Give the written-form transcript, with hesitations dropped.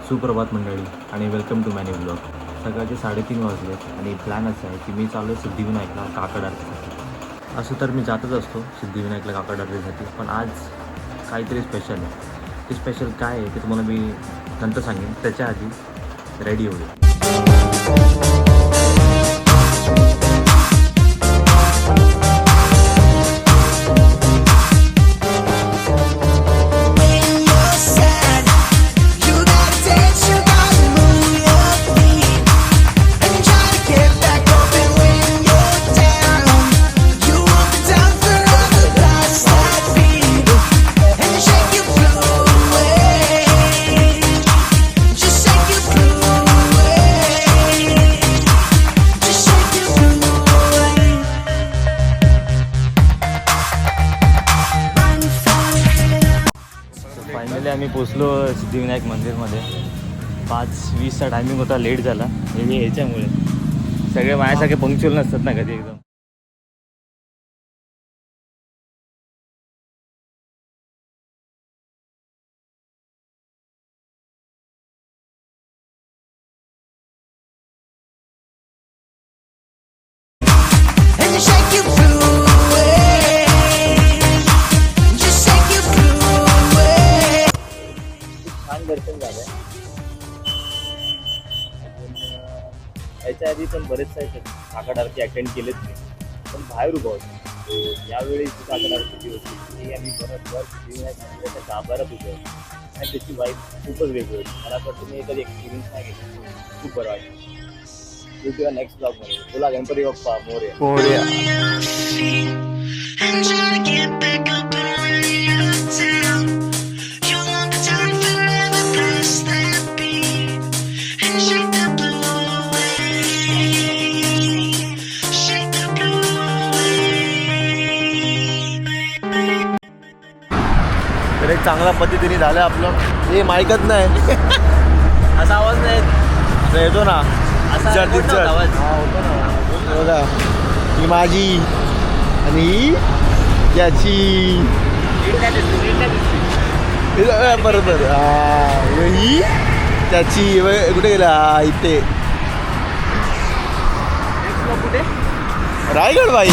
सुप्रभात मंडळी आणि वेलकम टू मॅनी ब्लॉग. सकाळचे 3:30 वाजलेत आणि प्लॅन असा आहे की मी चालू आहे सिद्धिविनायकला काकड आरतीसाठी. असं तर मी जातच असतो सिद्धिविनायकला काकड आरतीसाठी, पण आज काहीतरी स्पेशल आहे. ते स्पेशल काय आहे ते तुम्हाला मी नंतर सांगेन. त्याच्या आधी रेडी होईल. फायनली आम्ही पोचलो सिद्धिविनायक मंदिरमध्ये. 5:20चा टायमिंग होता, लेट झाला. हे ह्याच्यामुळे सगळे माझ्यासारखे पंक्च्युअल नसतात ना कधी एकदम. छान दर्शन झालं. याच्या आधी पण बरेच काही काकड आरती अटेंड केलेच नाही, पण बाहेर उभा होतो. यावेळी जी काकड आरती होती ती आम्ही बरोबर सिद्धिविनायक मंदिराच्या गाभाऱ्यात उभे होतो आणि त्याची वाईफ खूपच वेगळी होती. मला वाटतं मी एखादी एक्सपिरियन्स नाही घेतला, खूप बरं वाटतं. तू किंवा नेक्स्ट ब्लॉगमध्ये तुला गणपती बाप्पा मोरया. तर एक चांगल्या पद्धतीने झालं आपलं. हे माईकच नाही असा आवाज नाही असं येतो ना, आवाज होतो ना. बघा ही माझी आणि ही याची बरोबर. ही त्याची कुठे गेला इथे कुठे रायगड बाई.